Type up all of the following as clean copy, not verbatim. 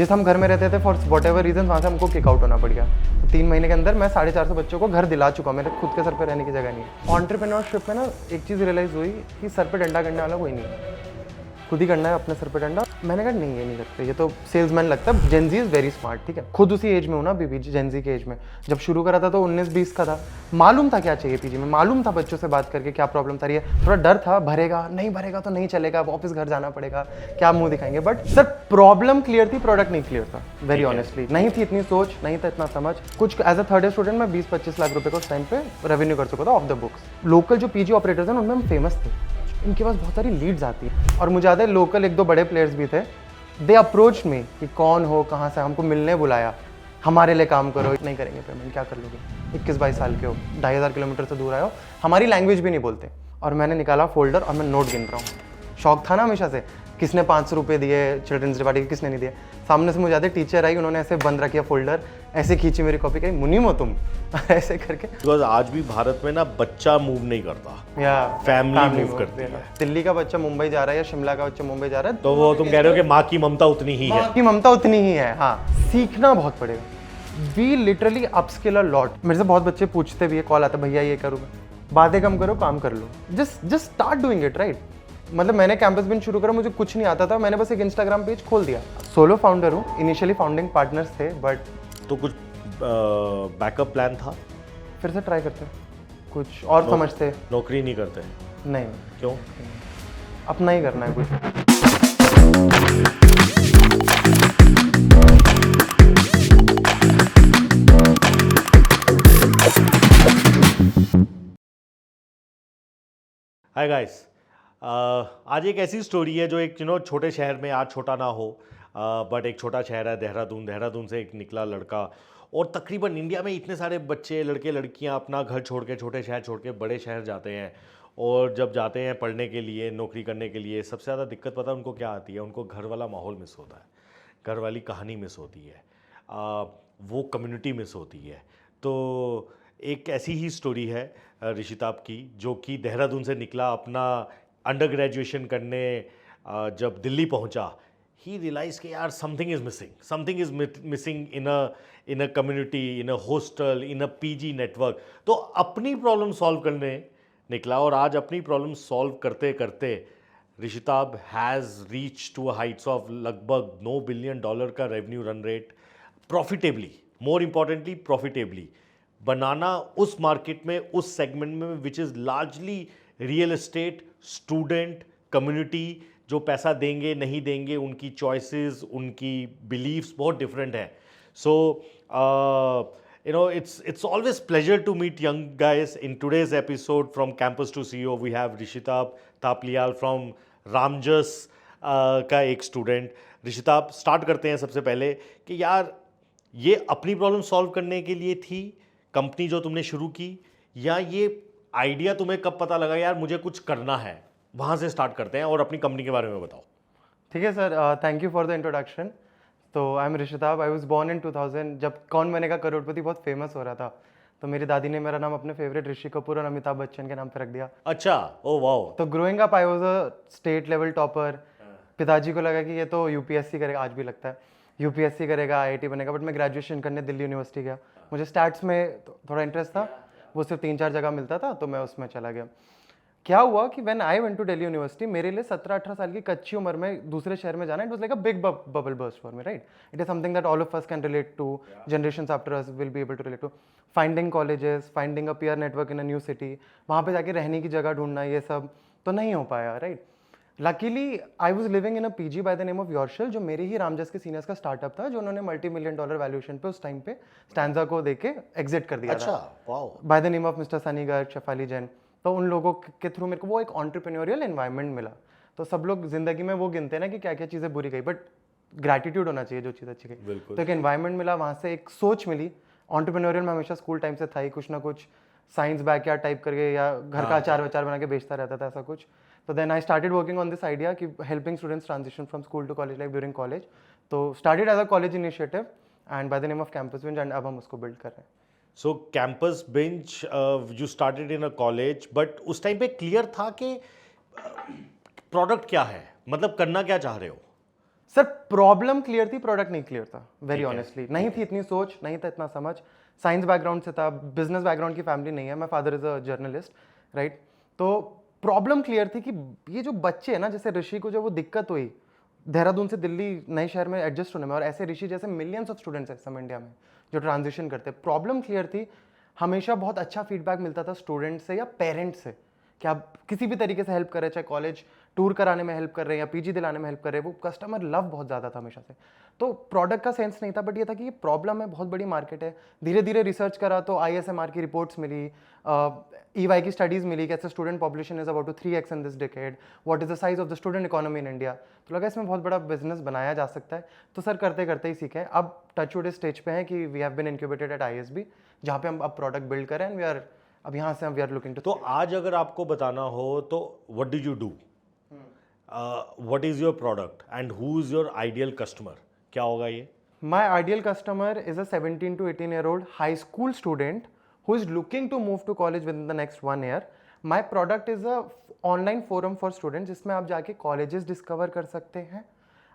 जिस हम घर में रहते थे फॉर वॉट एवर रीजन वहाँ से हमको किक आउट होना पड़ गया। 3 महीने के अंदर मैं 450 बच्चों को घर दिला चुका हूँ, मेरे खुद के सर पे रहने की जगह नहीं है। एंटरप्रेन्योरशिप में ना एक चीज़ रियलाइज़ हुई कि सर पे डंडा करने वाला कोई नहीं है, खुद ही करना है अपने सर पे डंडा। मैंने कहा नहीं, ये नहीं करते, ये तो सेल्समैन लगता है। जेनजी इज़ वेरी स्मार्ट, ठीक है, खुद उसी एज में हूँ ना अभी भी, जेनजी के एज में। जब शुरू करा था तो 19-20 का था, मालूम था क्या चाहिए पीजी में, मालूम था बच्चों से बात करके क्या प्रॉब्लम था रही है। थोड़ा डर था, भरेगा नहीं भरेगा तो नहीं चलेगा, वापस घर जाना पड़ेगा, क्या मुंह दिखाएंगे। बट सर प्रॉब्लम क्लियर थी, प्रोडक्ट नहीं क्लियर था, वेरी ऑनेस्टली। नहीं थी इतनी सोच, नहीं था इतना समझ कुछ। As a third year student मैं 20-25 लाख रुपए को उस टाइम पे रेवेन्यू कर चुका था ऑफ द बुक्स। लोकल जो पीजी ऑपरेटर्स हैं उनमें हम फेमस थे, इनके पास बहुत सारी लीड्स आती है। और मुझे याद है लोकल 1-2 बड़े प्लेयर्स भी थे, दे अप्रोच मी कि कौन हो, कहाँ से, हमको मिलने बुलाया, हमारे लिए काम करो। नहीं करेंगे पेमेंट, क्या कर लोगे, 21-22 साल के हो, 2500 किलोमीटर से दूर आए हो, हमारी लैंग्वेज भी नहीं बोलते। और मैंने निकाला फोल्डर और मैं नोट गिन रहा हूँ। शौक था ना हमेशा से, किसने 500 रुपये दिए चिल्ड्रंस डे पार्टी के, किसने नहीं दिए। सामने से मुझे याद है टीचर आई, उन्होंने ऐसे बंद रखिया फोल्डर, ऐसे खींची मेरी कॉपी, कही मुनीम हो तुम ऐसे करके। बिकॉज आज भी भारत में ना बच्चा मूव नहीं करता, या फैमिली मूव करती है। दिल्ली का बच्चा मुंबई जा रहा है या शिमला का बच्चा मुंबई जा रहा है, तो वो तुम कह रहे हो कि माँ की ममता उतनी ही है। माँ की ममता उतनी ही है। हाँ, सीखना बहुत पड़ेगा। We literally upskill a lot. मेरे से बहुत बच्चे पूछते भी है, कॉल आता भैया ये करूँगा, बातें कम करो, काम कर लो, just start doing it, right. मतलब मैंने कैंपस बिन शुरू करा, मुझे कुछ नहीं आता था, मैंने बस एक इंस्टाग्राम पेज खोल दिया। सोलो फाउंडर हूँ, इनिशियली फाउंडिंग पार्टनर्स थे, बट तो कुछ बैकअप प्लान था? फिर से ट्राई करते, कुछ और समझते। नौकरी नहीं करते? नहीं, क्यों? अपना ही करना है कुछ। हाय गाइस, आज एक ऐसी स्टोरी है जो एक छोटे शहर में, आज छोटा ना हो बट एक छोटा शहर है देहरादून से एक निकला लड़का। और तकरीबन इंडिया में इतने सारे बच्चे, लड़के लड़कियां अपना घर छोड़ के, छोटे शहर छोड़ के बड़े शहर जाते हैं। और जब जाते हैं पढ़ने के लिए, नौकरी करने के लिए, सबसे ज़्यादा दिक्कत पता है उनको क्या आती है? उनको घर वाला माहौल मिस होता है, घर वाली कहानी मिस होती है, वो कम्युनिटी मिस होती है। तो एक ऐसी ही स्टोरी है ऋषिताब की, जो कि देहरादून से निकला अपना अंडर ग्रेजुएशन करने। जब दिल्ली पहुंचा, ही रियलाइज कि यार something is missing in a community, in a hostel, in a PG network. तो अपनी प्रॉब्लम सॉल्व करने निकला, और आज अपनी प्रॉब्लम सॉल्व करते करते Rishitab has reach to heights of लगभग $9 बिलियन का revenue run rate, profitably, more importantly profitably बनाना उस मार्केट में, उस सेगमेंट में which is largely real estate, student community. जो पैसा देंगे नहीं देंगे, उनकी चॉइसेस, उनकी बिलीव्स बहुत डिफरेंट है। सो it's always pleasure to meet young guys. In today's episode from Campus to CEO, we have Rishitab Thapliyal from Ramjas का एक स्टूडेंट। ऋषिताब, स्टार्ट करते हैं सबसे पहले कि यार ये अपनी प्रॉब्लम सॉल्व करने के लिए थी कंपनी जो तुमने शुरू की, या ये आइडिया तुम्हें कब पता लगा यार मुझे कुछ करना है? वहाँ से स्टार्ट करते हैं, और अपनी कंपनी के बारे में बताओ। ठीक है sir, thank you for the introduction. तो I am Rishitab, I was born in 2000। जब कौन बनेगा करोड़पति बहुत फेमस हो रहा था, तो मेरी दादी ने मेरा नाम अपने फेवरेट ऋषि कपूर और अमिताभ बच्चन के नाम पे रख दिया। अच्छा, ओ वाओ। तो growing up I was a state level topper. पिताजी को लगा कि ये तो यूपीएससी करेगा, आज भी लगता है यूपीएससी करेगा, आईआईटी बनेगा। बट मैं ग्रेजुएशन करने दिल्ली यूनिवर्सिटी गया, मुझे स्टैट्स में थोड़ा इंटरेस्ट था, वो सिर्फ 3-4 जगह मिलता था, तो मैं उसमें चला गया। क्या हुआ कि when I went to Delhi University, मेरे लिए 17-18 साल की कच्ची उम्र में दूसरे शहर में जाना, it was like a big bubble burst for me, right. It is something that all of us can relate to, generations after us will be able to relate to. Finding colleges, finding a peer network in a new city, वहाँ पे जाके रहने की जगह ढूंढना, ये सब तो नहीं हो पाया, right. Luckily I was living in a PG by the name of Yourshal, जो मेरे ही रामजस के सीनियर्स का स्टार्टअप था, जो उन्होंने $multi-million वैल्यूएशन पे उस टाइम पे स्टैंजा को देके एग्जिट कर दिया था, wow, by the name of mister Sunny Garg, Shefali Jain. तो उन लोगों के थ्रू मेरे को वो एक एंटरप्रेन्योरियल एनवायरनमेंट मिला। तो सब लोग जिंदगी में वो गिनते हैं ना कि क्या क्या चीज़ें बुरी गई, बट ग्रैटिट्यूड होना चाहिए जो चीज़ अच्छी गई। तो एक एनवायरनमेंट मिला, वहाँ से एक सोच मिली। एंटरप्रेन्योरियल में हमेशा स्कूल टाइम से था ही, कुछ ना कुछ साइंस बैकयार्ड टाइप करके, या घर का अचार वचार बना के बेचता रहता था, ऐसा कुछ। तो then I started working on this idea कि helping students transition from school to college life during college. तो started as a college initiative and by the name of campus bench, and अब हम उसको बिल्ड कर रहे हैं। So campus bench you started in a college, but उस time पे क्लियर था कि प्रोडक्ट क्या है, मतलब करना क्या चाह रहे हो? सर प्रॉब्लम क्लियर थी, प्रोडक्ट नहीं क्लियर था, वेरी ऑनेस्टली। नहीं थी इतनी सोच, नहीं था इतना समझ। साइंस बैकग्राउंड से था, बिजनेस बैकग्राउंड की फैमिली नहीं है, my father is a journalist, right. तो प्रॉब्लम क्लियर थी कि ये जो बच्चे हैं ना, जैसे ऋषि को जो वो दिक्कत हुई देहरादून से दिल्ली नए शहर में एडजस्ट होने में, और ऐसे ऋषि जैसे मिलियंस ऑफ स्टूडेंट्स हैं सब इंडिया में जो ट्रांजिशन करते हैं। प्रॉब्लम क्लियर थी, हमेशा बहुत अच्छा फीडबैक मिलता था स्टूडेंट से या पेरेंट्स से कि आप किसी भी तरीके से हेल्प कर रहे हैं, चाहे कॉलेज टूर कराने में हेल्प कर रहे हैं या पीजी दिलाने में हेल्प कर रहे हैं, वो कस्टमर लव बहुत ज़्यादा था हमेशा से। तो प्रोडक्ट का सेंस नहीं था, बट ये था कि ये प्रॉब्लम है, बहुत बड़ी मार्केट है। धीरे धीरे रिसर्च करा तो ISMR की रिपोर्ट्स मिली, EY की स्टडीज़ मिली, कैसे student population is about to 3x in this decade, what is the size of the student economy in India. तो लगा इसमें बहुत बड़ा बिजनेस बनाया जा सकता है। तो सर करते करते ही सीखे। अब टचवुड इस स्टेज पे है कि we have been incubated at ISB, जहाँ पे हम अब प्रोडक्ट बिल्ड करें, एंड वी आर अब यहाँ से वी आर लुकिंग टू। तो आज अगर आपको बताना हो तो what do you do, what is your product and who is your ideal customer, क्या होगा ये? My ideal customer is a 17 to 18-year-old high school student who is looking to move to college within the next 1 year. My product is a online forum for students जिसमें आप जाके colleges discover कर सकते हैं।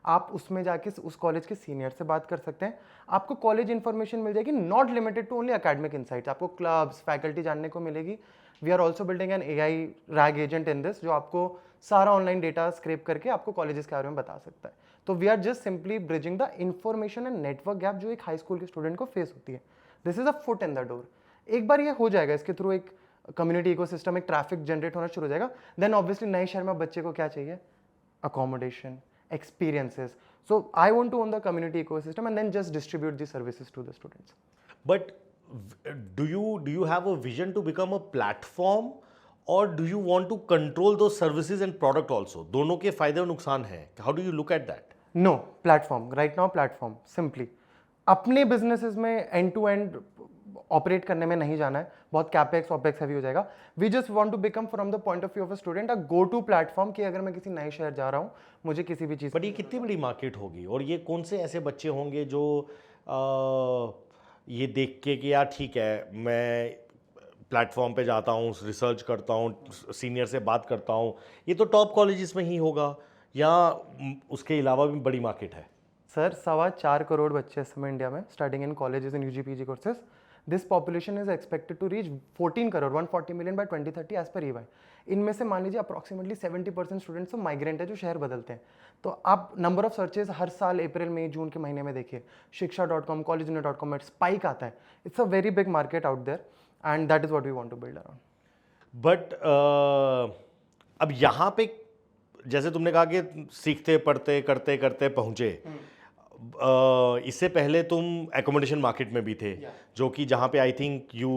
आप उसमें जाके उस कॉलेज के सीनियर से बात कर सकते हैं। आपको कॉलेज इन्फॉर्मेशन मिल जाएगी, not limited to only academic insights. आपको क्लब्स, फैकल्टी जानने को मिलेगी। We are also building an AI RAG agent in this, जो आपको सारा ऑनलाइन डेटा स्क्रैप करके आपको कॉलेजेस के बारे में बता सकता है। तो we are just simply bridging the information and network gap जो एक हाई स्कूल के स्टूडेंट को फेस होती है। This is a foot in the door. एक बार ये हो जाएगा, इसके थ्रू एक कम्युनिटी इकोसिस्टम, एक ट्रैफिक जनरेट होना शुरू हो जाएगा, देन ऑब्वियसली नए शहर में बच्चे को क्या चाहिए? Accommodation, experiences. So I want to own the community ecosystem and then just distribute the services to the students. But do you have a vision to become a platform or do you want to control those services and product also? दोनों के फायदे और नुकसान हैं. How do you look at that? No, platform. Right now platform. Simply. अपने businesses में end to end operate करने में नहीं जाना है, बहुत कैपेक्स ऑपेक्स हैवी हो जाएगा। We just want to become from the point of view of a student a go to platform कि अगर मैं किसी नए शहर जा रहा हूँ, मुझे किसी भी चीज़। बट ये कितनी बड़ी मार्केट होगी और ये कौन से ऐसे बच्चे होंगे जो ये देख के कि यार ठीक है, मैं प्लेटफॉर्म पे जाता हूँ, रिसर्च करता हूँ, सीनियर से बात करता हूँ, ये तो टॉप कॉलेजेस में ही होगा या उसके अलावा भी बड़ी मार्केट है? सर 4.25 करोड़ बच्चे इस समय इंडिया में starting in colleges in UG PG courses. This population is expected to reach 14 crore 140 million by 2030 as per EY। इनमें से मान लीजिए अप्रॉक्सीमेटली 70% स्टूडेंट्स तो माइग्रेंट है, जो शहर बदलते हैं। तो आप नंबर ऑफ सर्चेज हर साल अप्रैल मई जून के महीने में देखिए, शिक्षा.com, collegedunia.com में स्पाइक आता है। It's a very big market out there and that is what we want to build around. But अब यहाँ पे जैसे तुमने कहा कि सीखते पढ़ते करते करते पहुँचे, इससे पहले तुम एकोमोडेशन मार्केट में भी थे, जो कि जहाँ पे I think you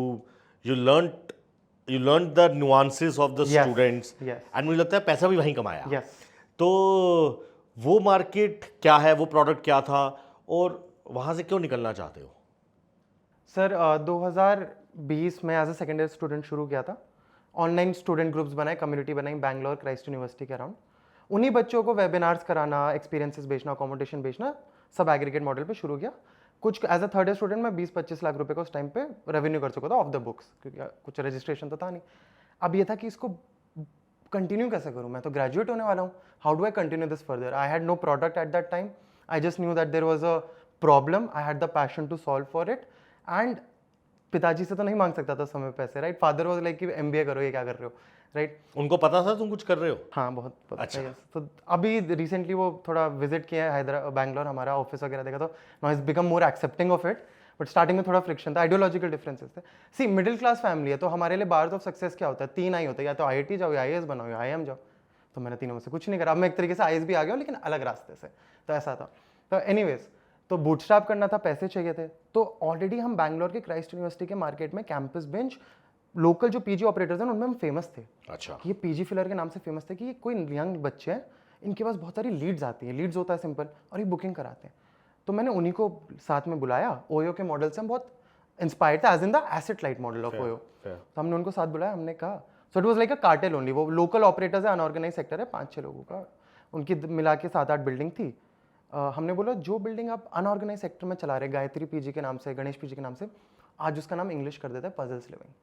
learn the nuances of the students, and मुझे लगता है पैसा भी वहीं कमाया। yes. तो वो मार्केट क्या है, वो प्रोडक्ट क्या था और वहाँ से क्यों निकलना चाहते हो? सर 2020 में as a second year student शुरू किया था। ऑनलाइन स्टूडेंट ग्रुप्स बनाए, कम्युनिटी बनाई बैंगलोर क्राइस्ट यूनिवर्सिटी के अराउंड। उन्हीं बच्चों को वेबिनार्स कराना, एक्सपीरियंसेस बेचना, अकोमोडेशन बेचना, सब एग्रीगेट मॉडल पे शुरू किया। कुछ as a third year student मैं 20-25 लाख रुपए का उस टाइम पे रेवेन्यू कर चुका था ऑफ द बुक्स, क्योंकि कुछ रजिस्ट्रेशन तो था नहीं। अब ये था कि इसको कंटिन्यू कैसे करूँ, मैं तो ग्रेजुएट होने वाला हूँ, how do I continue this further? I had no product at that time, I just knew that there was a problem, I had the passion to solve for it, and पिताजी से तो नहीं मांग सकता था समय पैसे, राइट? फादर वाज लाइक कि MBA करो, ये क्या कर रहे हो, राइट? उनको पता था तुम कुछ कर रहे हो? हाँ, बहुत पता अच्छा। है। तो अभी रिसेंटली वो थोड़ा विजिट किया है हैदराबाद, बैंगलोर, हमारा ऑफिस वगैरह देखा, तो now is become more accepting of it. But starting में थोड़ा फ्रिक्शन था, आइडियोलॉजिकल डिफरेंसेस थे। सी मिडिल क्लास फैमिली है, तो हमारे लिए बार्स ऑफ सक्सेस क्या होता है? 3 आई होता है, या तो IIT जाओ, या IAS बनाओ, या IIM जाओ। तो मैंने तीनों में से कुछ नहीं करा। अब मैं एक तरीके से IAS भी आ गया हूँ, लेकिन अलग रास्ते से। तो ऐसा था। तो एनीवेज, तो बूटस्ट्रैप करना था, पैसे चाहिए थे। तो ऑलरेडी हम बैंगलोर के क्राइस्ट यूनिवर्सिटी के मार्केट में कैंपस बेंच लोकल जो PG ऑपरेटर्स हैं उनमें हम फेमस थे। अच्छा। ये PG फिलर के नाम से फेमस थे कि ये कोई यंग बच्चे हैं, इनके पास बहुत सारी लीड्स आती हैं, लीड्स होता है सिंपल, और ये बुकिंग कराते हैं। तो मैंने उन्हीं को साथ में बुलाया। ओयो के मॉडल से हम बहुत इंस्पायर्ड थे, as in the asset light model of OYO. तो हमने उनको साथ बुलाया, हमने कहा, so it was like a cartel only. वो लोकल ऑपरेटर्स है, अनऑर्गेनाइज सेक्टर है, 5-6 लोगों का, उनकी मिला के 7-8 बिल्डिंग थी। हमने बोला जो बिल्डिंग आप अनऑर्गेनाइज सेक्टर में चला रहे, गायत्री PG के नाम से, गणेश PG के नाम से, आज उसका नाम इंग्लिश कर देता है पजल्स लिविंग,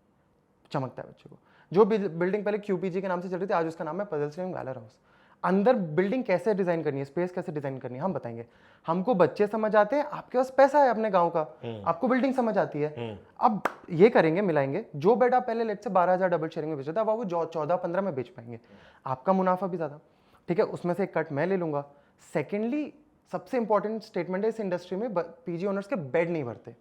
चमकता है बच्चे को। जो बिल्डिंग पहले QPG के नाम से चल रही थी, आज उसका नाम है पजल्स लिविंग वैलर हाउस। अंदर बिल्डिंग कैसे डिजाइन करनी है, स्पेस कैसे डिजाइन करनी है हम बताएंगे। हमको बच्चे समझ आते हैं, आपके पास पैसा है अपने गांव का, आपको बिल्डिंग समझ आती है। अब ये करेंगे, मिलाएंगे, जो बेड आप पहले लेट से 12,000 डबल शेयरिंग में बेच रहे थे, अब वो 14-15 में बेच पाएंगे, आपका मुनाफा भी ज्यादा, ठीक है, उसमें से एक कट मैं ले लूंगा। सेकेंडली सबसे इंपॉर्टेंट स्टेटमेंट है इस इंडस्ट्री में, पीजी ओनर्स के बेड नहीं भरते,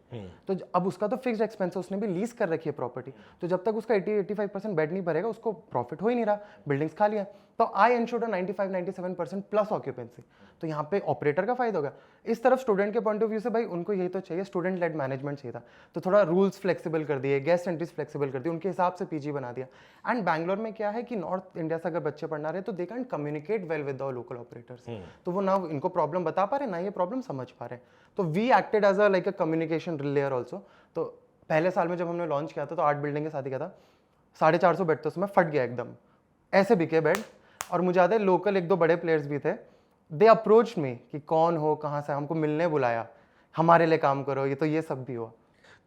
तो अब उसका तो फिक्स्ड एक्सपेंस है, उसने भी लीज कर रखी है प्रॉपर्टी, तो जब तक उसका 80-85% बेड नहीं भरेगा उसको प्रॉफिट हो ही नहीं रहा, बिल्डिंग्स खाली है। तो आई एंश्योर्ड 95-97% प्लस ऑक्यूपेंसी, तो यहाँ पे ऑपरेटर का फायदा होगा। इस तरफ स्टूडेंट के पॉइंट ऑफ व्यू से भाई उनको यही तो चाहिए, स्टूडेंट लेड मैनेजमेंट चाहिए था, तो थोड़ा रूल्स फ्लेक्सिबल कर दिए, गेस्ट एंट्रीज फ्लेक्सिबल कर दी, उनके हिसाब से पीजी बना दिया। एंड बैंगलोर में क्या है कि नॉर्थ इंडिया से अगर बच्चे पढ़ना रहे तो they can communicate well with the local operators, तो वो ना इनको प्रॉब्लम बता पा रहे ना ये प्रॉब्लम समझ पा रहे, तो we acted as a like a communication layer also. तो पहले साल में जब हमने लॉन्च किया था तो 8 बिल्डिंग के साथ ही किया था, 450 बेड तो उसमें फट गया एकदम, ऐसे बिके बेड। और मुझे याद है लोकल 1-2 बड़े प्लेयर्स भी थे, दे अप्रोच मी कि कौन हो, कहाँ से, हमको मिलने बुलाया, हमारे लिए काम करो, ये सब भी हुआ।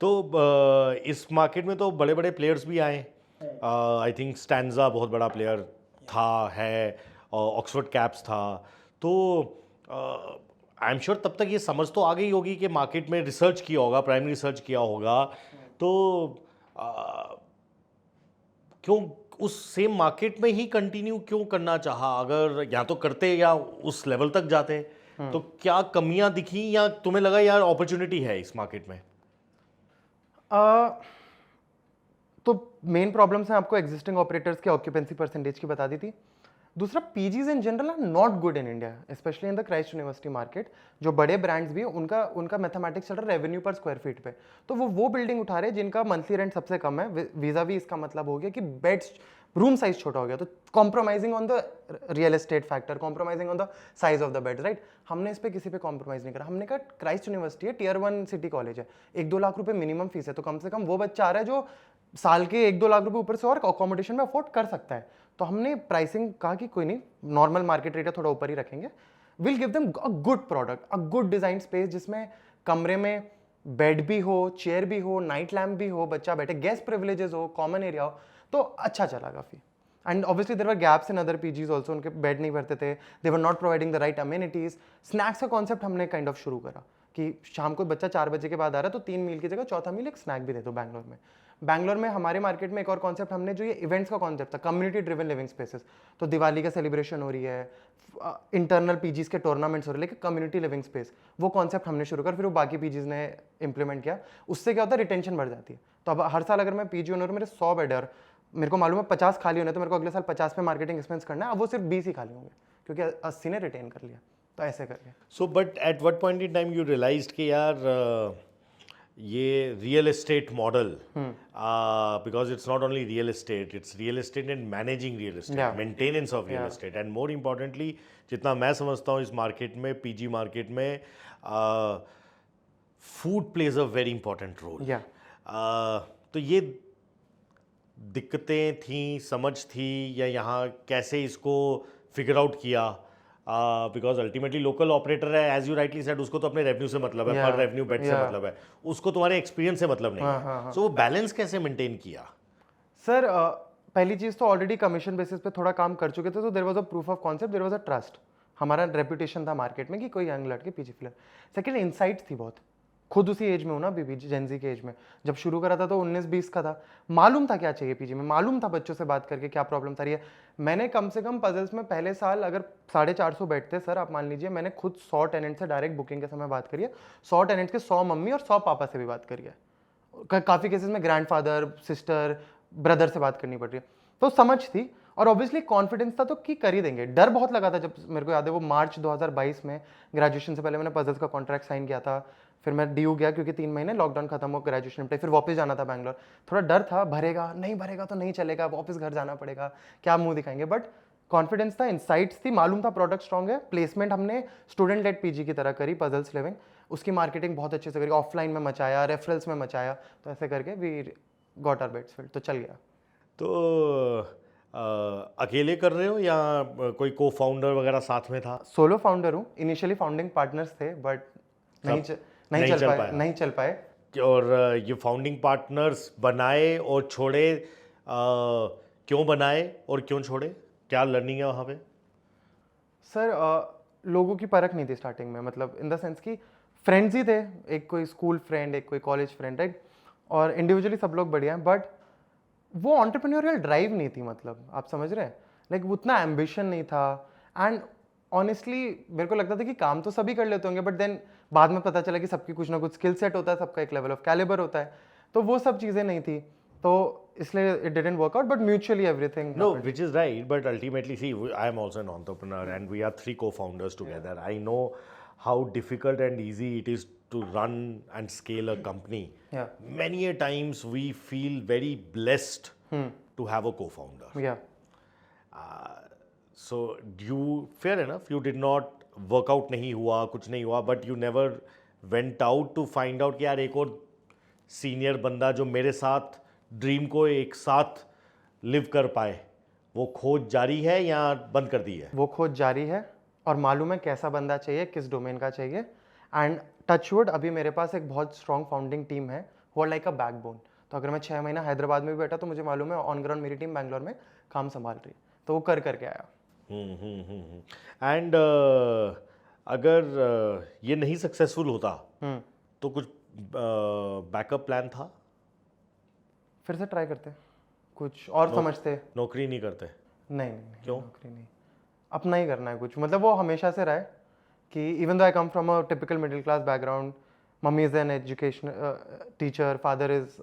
तो इस मार्केट में तो बड़े बड़े प्लेयर्स भी आए, आई थिंक स्टैंजा बहुत बड़ा प्लेयर था, है, ऑक्सफोर्ड कैप्स था, तो आई एम श्योर तब तक ये समझ तो आ गई होगी कि मार्केट में रिसर्च किया होगा, प्राइमरी रिसर्च किया होगा, तो क्यों उस सेम मार्केट में ही कंटिन्यू क्यों करना चाहा? अगर या तो करते या उस लेवल तक जाते, तो क्या कमियां दिखी या तुम्हें लगा यार अपॉर्चुनिटी है इस मार्केट में? तो मेन प्रॉब्लम्स हैं, आपको एग्जिस्टिंग ऑपरेटर्स के ऑक्यूपेंसी परसेंटेज की बता दी थी। दूसरा, PGs in general R not good in India, specially in the Christ university market. जो बड़े ब्रांड्स भी है उनका मैथमेटिक्स चल रहा है रेवेन्यू पर स्क्वायर फीट पे, तो वो बिल्डिंग उठा रहे हैं जिनका मंथली रेंट सबसे कम है, वीजा भी इसका मतलब हो गया कि बेड्स रूम साइज छोटा हो गया, तो compromising on the real estate factor, compromising on the size of the bed, right. हमने इस पे किसी पे कॉम्प्रोमाइज नहीं करा, हमने कहा क्राइस्ट यूनिवर्सिटी है, टियर 1 सिटी कॉलेज है, 1-2 लाख रुपए मिनिमम फीस है, तो कम से कम वो बच्चा आ रहा है जो साल के 1-2 लाख रुपए ऊपर से और अकोमोडेशन में अफोर्ड कर सकता है। तो हमने प्राइसिंग कहा कि कोई नहीं, नॉर्मल मार्केट रेट है, थोड़ा ऊपर ही रखेंगे, will give them a good product, a good design space, जिसमें कमरे में बेड भी हो, चेयर भी हो, नाइट लैम्प भी हो, बच्चा बैठे, गेस्ट प्रिविलेजेस हो, कॉमन एरिया हो, तो अच्छा चला काफी। And obviously there were gaps in other PGs also, उनके बेड नहीं भरते थे, they were not providing the right amenities. Snacks का कॉन्सेप्ट हमने काइंड ऑफ शुरू करा कि शाम को बच्चा 4 बजे के बाद आ रहा है तो 3 मील की जगह चौथा मील एक स्नैक भी दे दो। बैंगलोर में हमारे मार्केट में एक और कॉन्सेप्ट हमने, जो ये इवेंट्स का कॉन्सेप्ट था, कम्युनिटी ड्रिवन लिविंग स्पेसेस, तो दिवाली का सेलिब्रेशन हो रही है, इंटरनल पीजीज के टूर्नामेंट्स हो रहे हैं, लेकिन कम्युनिटी लिविंग स्पेस, वो कॉन्सेप्ट हमने शुरू कर, फिर वो बाकी पीजीज ने इंप्लीमेंट किया। उससे क्या होता है, रिटेंशन बढ़ जाती है। तो अब हर साल अगर मैं पीजी ओनर, मेरे 100 बेड है, मेरे को मालूम है 50 खाली होने, तो मेरे को अगले साल 50 पे मार्केटिंग एक्सपेंस करना है, अब वो सिर्फ 20 ही खाली होंगे क्योंकि 80 ने रिटेन कर लिया, तो ऐसे करके। So but at what point in time you realised कि यार ये real estate model, because it's not only real estate, it's real estate and managing real estate, maintenance of real estate, and more importantly जितना मैं समझता हूँ इस market में, PG market में, food plays a very important role. तो ये दिक्कतें थी, समझ थी, या यहाँ कैसे इसको फिगर आउट किया? बिकॉज अल्टीमेटली लोकल ऑपरेटर है, एज यू राइटली सेड, उसको तो अपने रेवेन्यू से मतलब है, पर रेवेन्यू बेड से मतलब है, उसको तुम्हारे एक्सपीरियंस से मतलब नहीं है। सो वो बैलेंस कैसे मेंटेन किया? सर पहली चीज तो ऑलरेडी कमीशन बेसिस पे थोड़ा काम कर चुके थे, तो there was a proof of concept, there was a trust, हमारा रेपुटेशन था मार्केट में कि कोई यंग लड़के पीजी फिलर। सेकंड, इनसाइट थी बहुत, खुद उसी एज में हूँ ना, अभी जेंजी के एज में, जब शुरू करा था तो 19-20 का था, मालूम था क्या चाहिए पीजी में, मालूम था बच्चों से बात करके क्या प्रॉब्लम था रही है। मैंने कम से कम पजल्स में पहले साल अगर 450 बैठते सर, आप मान लीजिए, मैंने खुद 100 टेनेंट से डायरेक्ट बुकिंग के समय बात करी है, 100 टेनेंट्स के 100 मम्मी और 100 पापा से भी बात करी है, काफ़ी केसेस में ग्रैंडफादर, सिस्टर, ब्रदर से बात करनी पड़ रही है, तो समझ थी और ऑब्वियसली कॉन्फिडेंस था तो कि कर ही देंगे। डर बहुत लगा था, जब मेरे को याद है वो मार्च 2022 में, ग्रेजुएशन से पहले मैंने पजल्स का कॉन्ट्रैक्ट साइन किया था, फिर मैं डीयू गया क्योंकि 3 महीने लॉकडाउन खत्म हो, ग्रेजुएशन पे फिर वापस जाना था बैंगलोर, थोड़ा डर था, भरेगा नहीं भरेगा तो नहीं चलेगा, वापस घर जाना पड़ेगा, क्या मुंह दिखाएंगे, बट कॉन्फिडेंस था, इनसाइट्स थी, मालूम था प्रोडक्ट स्ट्रॉन्ग है। प्लेसमेंट हमने स्टूडेंट लेड पीजी की तरह करी, पजल्स लिविंग, उसकी मार्केटिंग बहुत अच्छे से करी, ऑफलाइन में मचाया, रेफरल्स में मचाया, तो ऐसे करके we got our beds filled, तो चल गया। तो अकेले कर रहे हो या कोई को फाउंडर वगैरह साथ में था? सोलो फाउंडर हूँ, इनिशियली फाउंडिंग पार्टनर्स थे बट नहीं चल पाए। और ये फाउंडिंग पार्टनर्स बनाए और छोड़े, क्यों बनाए और क्यों छोड़े, क्या लर्निंग है वहाँ पे? सर लोगों की परख नहीं थी स्टार्टिंग में, मतलब इन द सेंस कि फ्रेंड्स ही थे, एक कोई स्कूल फ्रेंड, एक कोई कॉलेज फ्रेंड, राइट, और इंडिविजुअली सब लोग बढ़िया हैं, बट वो एंटरप्रेन्योरियल ड्राइव नहीं थी, मतलब आप समझ रहे हैं, लाइक उतना एम्बिशन नहीं था। एंड ऑनेस्टली मेरे को लगता था कि काम तो सभी कर लेते होंगे, बट देन बाद में पता चला कि सबकी कुछ ना कुछ स्किल सेट होता है, सबका एक लेवल ऑफ कैलिबर होता है, तो वो सब चीज़ें नहीं थी, तो इसलिए it didn't work out, but mutually everything. No, which is right, but ultimately, see, I am also an entrepreneur and we are three co-founders together. I know how difficult and easy it is to run and scale a company. Yeah. Many a times we feel very blessed to have a co-founder. या So you, fair enough, you did not work out नहीं हुआ, कुछ नहीं हुआ, but you never went out to find out कि यार एक और सीनियर बंदा जो मेरे साथ ड्रीम को एक साथ लिव कर पाए, वो खोज जारी है या बंद कर दी है? वो खोज जारी है, और मालूम है कैसा बंदा चाहिए, किस डोमेन का चाहिए। एंड टचवुड अभी मेरे पास एक बहुत स्ट्रॉन्ग फाउंडिंग टीम है, वो लाइक अ बैकबोन। तो अगर मैं 6 महीना हैदराबाद में भी बैठा तो मुझे मालूम है ऑन ग्राउंड मेरी टीम बैंगलोर में काम संभाल रही है, तो वो कर करके आया। एंड अगर ये नहीं सक्सेसफुल होता तो कुछ बैकअप प्लान था? फिर से ट्राई करते, कुछ और समझते। नौकरी नहीं करते? नहीं नहीं नहीं, क्यों? नौकरी नहीं, अपना ही करना है कुछ, मतलब वो हमेशा से रहा है कि even though I come from a typical middle class background, mummy is an education teacher, father is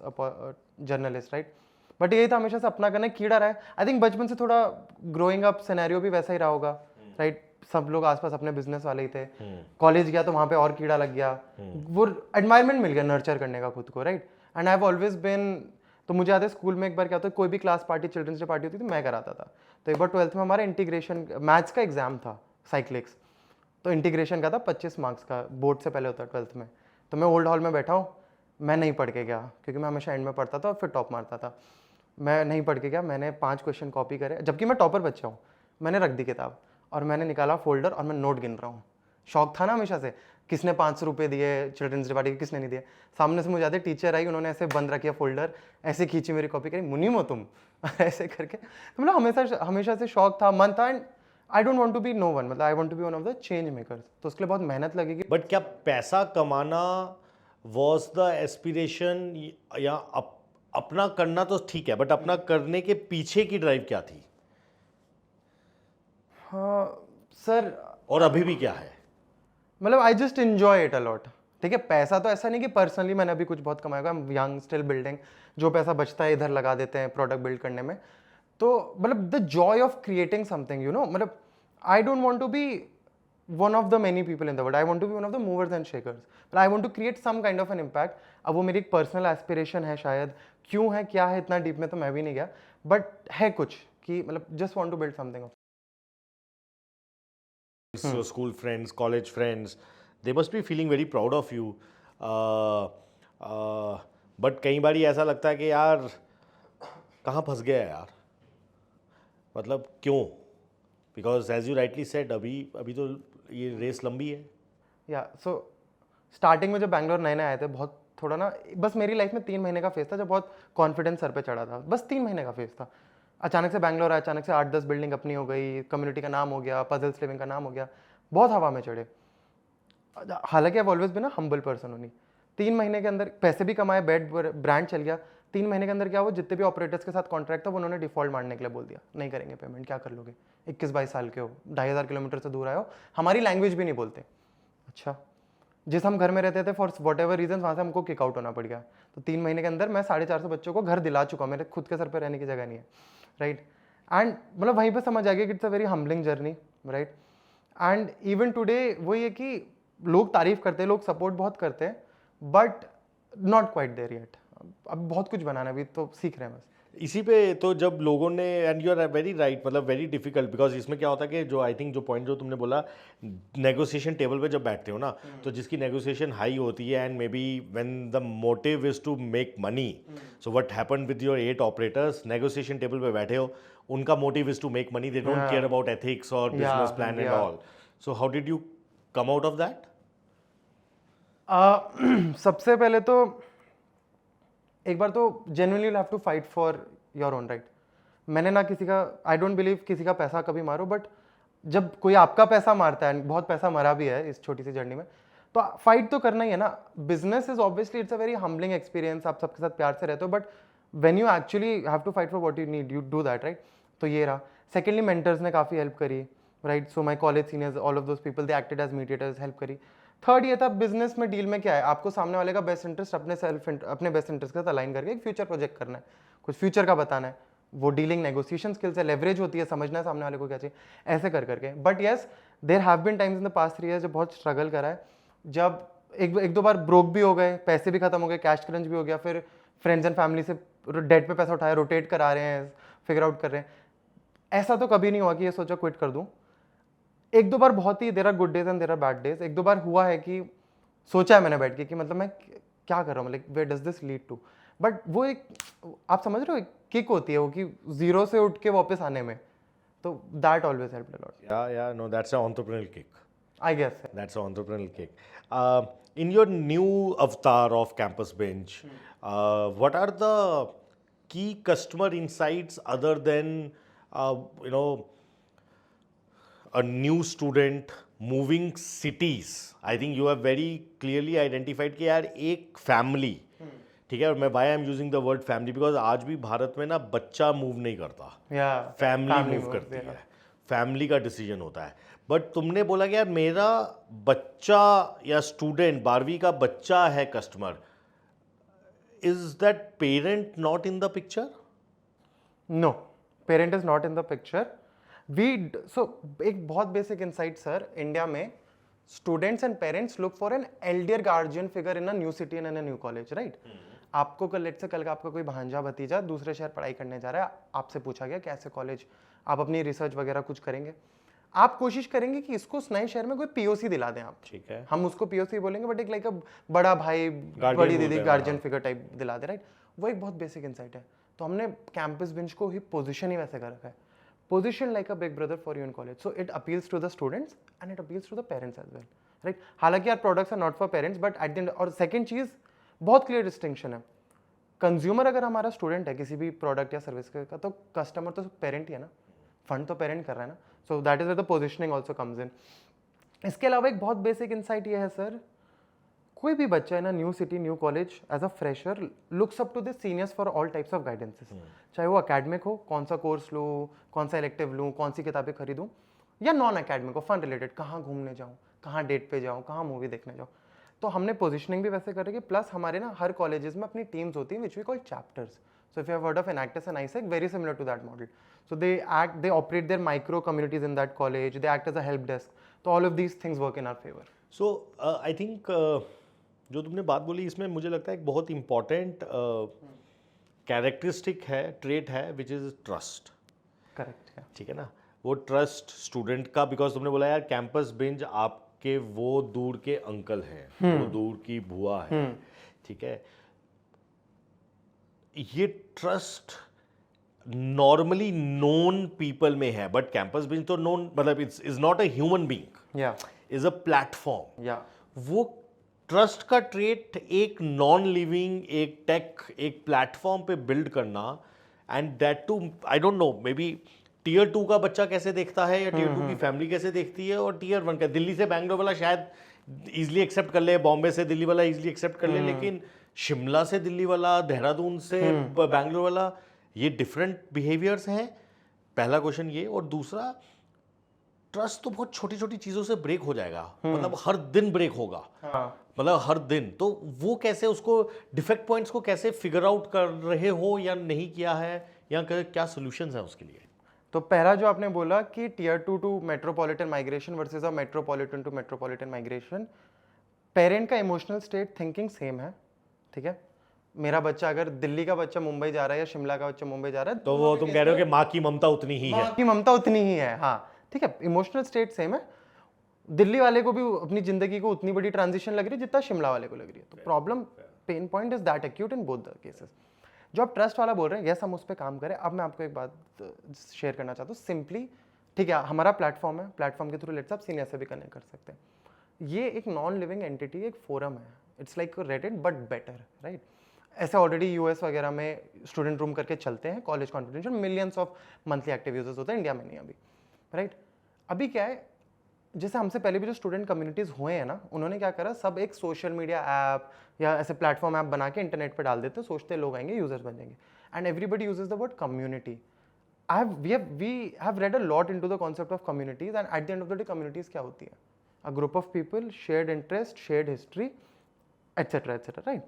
journalist, right, but यही था हमेशा से अपना करना, कीड़ा रहा है। आई थिंक बचपन से थोड़ा ग्रोइंग अप सिनेरियो भी वैसा ही रहा होगा, राइट, सब लोग आसपास अपने बिजनेस वाले ही थे। कॉलेज गया तो वहाँ पे और कीड़ा लग गया, वो एनवायरनमेंट मिल गया नर्चर करने का खुद को, right. And I have always been, तो मुझे याद है स्कूल में एक बार क्या होता है, कोई भी class party, children's day party होती थी, मैं कराता था। तो एक बार 12th में हमारा इंटीग्रेशन मैथ्स का एग्जाम था, साइक्लिक्स, तो इंटीग्रेशन का था 25 मार्क्स का, बोर्ड से पहले होता है 12th में। तो मैं ओल्ड हॉल में बैठा हूँ, मैं नहीं पढ़ के गया क्योंकि मैं हमेशा एंड में पढ़ता था और फिर टॉप मारता था। मैं नहीं पढ़ के गया, मैंने 5 क्वेश्चन कॉपी करे, जबकि मैं टॉपर बच्चा हूँ। मैंने रख दी किताब और मैंने निकाला फोल्डर और मैं नोट गिन रहा हूँ। शौक था ना हमेशा से, किसने 500 रुपये दिए चिल्ड्रंस डे पार्टी के, किसने नहीं दिए। सामने से मुझे याद है टीचर आई, उन्होंने ऐसे बंद रखिया फोल्डर, ऐसे खींची मेरी कॉपी, करी मुनीम हो तुम ऐसे करके। तो मतलब हमेशा से शौक था, मन था, and I don't want to be no one, मतलब I want to be one of the change makers. तो उसके लिए बहुत मेहनत लगेगी। बट क्या पैसा कमाना वॉज द एस्पिरेशन, या अपना करना तो ठीक है, बट अपना करने के पीछे की ड्राइव क्या थी? हाँ सर, और अभी भी क्या है? मतलब I just enjoy it a lot. ठीक है, पैसा तो ऐसा नहीं कि पर्सनली मैंने अभी कुछ बहुत कमाया होगा, यंग स्टिल बिल्डिंग, जो पैसा बचता है इधर लगा देते हैं प्रोडक्ट बिल्ड करने में। तो मतलब the joy of creating something, you know, मतलब I don't want to be one of the many people in the world, I want to be one of the movers and shakers, but I want to create some kind of an impact. अब वो मेरी एक personal aspiration है शायद, क्यों है क्या है इतना डीप में तो मैं भी नहीं गया, बट है कुछ कि मतलब just want to build something. So school friends, college friends, they must be feeling very proud of you. But कई बार ऐसा लगता है कि यार कहाँ फंस गया है यार, मतलब क्यों? Because as you rightly said, अभी तो ये रेस लंबी है। या सो स्टार्टिंग में जब बैंगलोर नए नए आए थे, बहुत थोड़ा ना, बस मेरी लाइफ में 3 महीने का फेज था जब बहुत कॉन्फिडेंस सर पे चढ़ा था, बस 3 महीने का फेज था। अचानक से बैंगलोर आया, अचानक से 8-10 बिल्डिंग अपनी हो गई, कम्युनिटी का नाम हो गया, पजल्स लिविंग का नाम हो गया, बहुत हवा में चढ़े। हालांकि I always been a humble person only. 3 महीने के अंदर पैसे भी कमाए, ब्रांड चल गया। 3 महीने के अंदर क्या हुआ, जितने भी ऑपरेटर्स के साथ कॉन्ट्रैक्ट था वो उन्होंने डिफॉल्ट मारने के लिए बोल दिया, नहीं करेंगे पेमेंट, क्या कर लोगे, 21-22 साल के हो, 2500 किलोमीटर से दूर आए हो, हमारी लैंग्वेज भी नहीं बोलते। अच्छा, जिस हम घर में रहते थे फॉर वॉट एवर रीजन, वहाँ से हमको किक आउट होना पड़ गया। तो 3 महीने के अंदर मैं 450 बच्चों को घर दिला चुका हूँ, मेरे खुद के सर पर रहने की जगह नहीं है, राइट। एंड मतलब वहीं पे समझ आ गया कि it's a very humbling journey, right. And even today वही है कि लोग तारीफ करते हैं, लोग सपोर्ट बहुत करते हैं, but not quite there yet. अब बहुत कुछ बनाना है, अभी तो सीख रहे हैं बस। इसी पे तो जब लोगों ने, and you are very right, मतलब वेरी डिफिकल्ट, बिकॉज इसमें क्या होता है कि जो आई थिंक जो पॉइंट जो तुमने बोला, नेगोशिएशन टेबल पे जब बैठते हो ना, तो जिसकी नेगोशिएशन हाई होती है, and may be when the motive is to make money, so what happened with your 8 operators, negotiation table पे बैठे हो, उनका motive is to make money, they don't care about ethics और business plan and all. So how did you come out of that? सबसे पहले तो एक बार तो genuinely you have to fight for your own right. मैंने ना किसी का, आई डोंट बिलीव किसी का पैसा कभी मारो, बट जब कोई आपका पैसा मारता है, बहुत पैसा मरा भी है इस छोटी सी जर्नी में, तो फाइट तो करना ही है ना। Business is obviously it's a very humbling experience, आप सबके साथ प्यार से रहते हो, but when you actually have to fight for what you need, you do that, right. तो ये रहा। सेकेंडली मेंटर्स ने काफ़ी हेल्प करी, right. So my college seniors, all of those people, they acted as mediators, help करी। Third ये था, business में डील में क्या है, आपको सामने वाले का बेस्ट इंटरेस्ट अपने बेस्ट इंटरेस्ट के साथ अलाइन करके एक फ्यूचर प्रोजेक्ट करना है, कुछ फ्यूचर का बताना है। वो डीलिंग नेगोशिएशन स्किल्स है, लेवरेज होती है, समझना है सामने वाले को क्या चाहिए, ऐसे कर करके। But yes, there have been times in the past 3 years जब बहुत स्ट्रगल करा है, जब एक दो बार ब्रोक भी हो गए, पैसे भी खत्म हो गए, कैश क्रंच भी हो गया, फिर फ्रेंड्स एंड फैमिली से डेट पे पैसा उठाया, रोटेट करा रहे हैं, फिगर आउट कर रहे हैं। ऐसा तो कभी नहीं हुआ कि ये सोचा क्विट कर दूं। एक दो बार बहुत ही, there are good days and there are bad days. एक दो बार हुआ है कि सोचा है मैंने बैठ के कि मतलब मैं क्या कर रहा हूँ, like where does this lead to. But वो एक, आप समझ रहे हो, किक होती है वो कि जीरो से उठ के वापस आने में, तो that always helped a lot. Yeah, no, that's an entrepreneurial kick. I guess. That's an entrepreneurial kick. In your new avatar of Campus Bench, what are the key customer insights other than, you know, a new student moving cities? I think you have very clearly identified कि यार एक family, ठीक है। और मैं why I'm using the word family because आज भी भारत में ना बच्चा मूव नहीं करता, फैमिली मूव करती है, फैमिली का डिसीजन होता है। बट तुमने बोला कि यार मेरा बच्चा या स्टूडेंट, 12वीं का बच्चा है customer, is that parent not in the picture? No, parent is not in the picture. So एक बहुत बेसिक इंसाइट सर, इंडिया में students and parents look for an elder guardian figure in a new city and in a new college, right. आपको कल से कल का आपका कोई भांजा भतीजा दूसरे शहर पढ़ाई करने जा रहा है, आपसे पूछा गया कैसे कॉलेज, आप अपनी रिसर्च वगैरह कुछ करेंगे, आप कोशिश करेंगे कि इसको उस नए शहर में कोई पीओसी दिला दें आप, ठीक है। हम उसको पीओसी बोलेंगे, बट एक लाइक बड़ा भाई, बड़ी दीदी, गार्जियन फिगर टाइप दिला दे, राइट। वो एक बहुत बेसिक इंसाइट है। तो हमने कैंपस बेंच को ही पोजीशन ही वैसे कर रखा है, position like a big brother for you in college. So it appeals to the students and it appeals to the parents as well, right. हालांकि यार products are not for parents, but at the end, और second चीज बहुत clear distinction है, consumer अगर हमारा student है किसी भी प्रोडक्ट या सर्विस का, तो कस्टमर तो पेरेंट ही है ना, फंड तो पेरेंट कर रहा है ना। So that is where the positioning also comes in. इसके अलावा एक बहुत बेसिक इंसाइट ये है सर, कोई भी बच्चा है ना, new city new college, as a fresher looks up to the seniors for all types of guidances, चाहे वो अकेडमिक हो, कौन सा कोर्स लूँ, कौन सा इलेक्टिव लूँ, कौन सी किताबें खरीदूँ, या नॉन अकेडमिक हो, फन रिलेटेड, कहाँ घूमने जाऊँ, कहाँ डेट पे जाऊँ, कहाँ मूवी देखने जाऊँ। तो हमने पोजिशनिंग भी वैसे करेंगे, प्लस हमारे ना हर कॉलेजेस में अपनी टीम्स होती हैं which we call chapters. So if you have heard of Enactus and ISEC, very similar to that model. So they operate their micro communities in that college. They act as a help desk. So all of these things work in our favor. So I think जो तुमने बात बोली इसमें मुझे लगता है एक बहुत इंपॉर्टेंट कैरेक्टरिस्टिक है, ट्रेट है, विच इज ट्रस्ट। करेक्ट, ठीक है ना, वो ट्रस्ट स्टूडेंट का, बिकॉज तुमने बोला यार कैंपस बेंच आपके वो दूर के अंकल हैं, वो दूर की बुआ है, ठीक है। ये ट्रस्ट नॉर्मली नोन पीपल में है, बट कैंपस बेंच तो नोन, मतलब it's is not a human being, is a platform. वो ट्रस्ट का ट्रेट एक नॉन लिविंग, एक टेक, एक प्लेटफॉर्म पे बिल्ड करना, and that too, I don't know, maybe tier 2 का बच्चा कैसे देखता है, या टियर 2 की फैमिली कैसे देखती है, और टियर 1 का, दिल्ली से बैंगलोर वाला शायद इजिली एक्सेप्ट कर ले, बॉम्बे से दिल्ली वाला इजिली एक्सेप्ट कर ले, लेकिन शिमला से दिल्ली वाला, देहरादून से बैंगलोर वाला, ये डिफरेंट बिहेवियर्स हैं। पहला क्वेश्चन ये, और दूसरा, ट्रस्ट तो बहुत छोटी छोटी चीज़ों से ब्रेक हो जाएगा, मतलब हर दिन ब्रेक होगा, मतलब हर दिन। तो वो कैसे, उसको डिफेक्ट पॉइंट्स को कैसे फिगर आउट कर रहे हो या नहीं किया है, या क्या सोल्यूशंस हैं उसके लिए? तो पहला जो आपने बोला कि tier 2 to metropolitan migration versus a metropolitan to metropolitan migration, parent का इमोशनल स्टेट थिंकिंग सेम है, ठीक है। मेरा बच्चा अगर दिल्ली का बच्चा मुंबई जा रहा है या शिमला का बच्चा मुंबई जा रहा है, तो वो तुम कह रहे हो कि माँ की ममता उतनी ही है, माँ की ममता उतनी ही है, हाँ ठीक है, इमोशनल स्टेट सेम है। दिल्ली वाले को भी अपनी जिंदगी को उतनी बड़ी ट्रांजिशन लग रही है जितना शिमला वाले को लग रही है। तो problem, pain point is that acute in both the cases. जो आप ट्रस्ट वाला बोल रहे हैं, यस हम उस पर काम करें। अब मैं आपको एक बात शेयर करना चाहता हूँ सिंपली, ठीक है, हमारा प्लेटफॉर्म है, प्लेटफॉर्म के थ्रू लेट्स आप सीनियर से भी कनेक्ट कर सकते हैं। ये एक नॉन लिविंग एंटिटी, एक फोरम है, it's like Reddit but better, right. ऐसे ऑलरेडी यूएस वगैरह में स्टूडेंट रूम करके चलते हैं, college confidential, millions of monthly active users होते हैं, इंडिया में नहीं अभी, राइट। अभी क्या है, जैसे हमसे पहले भी जो स्टूडेंट कम्युनिटीज़ हुए हैं ना, उन्होंने क्या करा, सब एक सोशल मीडिया ऐप या ऐसे प्लेटफॉर्म ऐप बना के इंटरनेट पे डाल देते, सोचते लोग आएंगे, यूजर्स बन जाएंगे, and everybody uses the word community. We have read a lot into the concept of communities, and at the end of the day communities क्या होती है? A group of people, shared interest, shared history, etc. etc. right?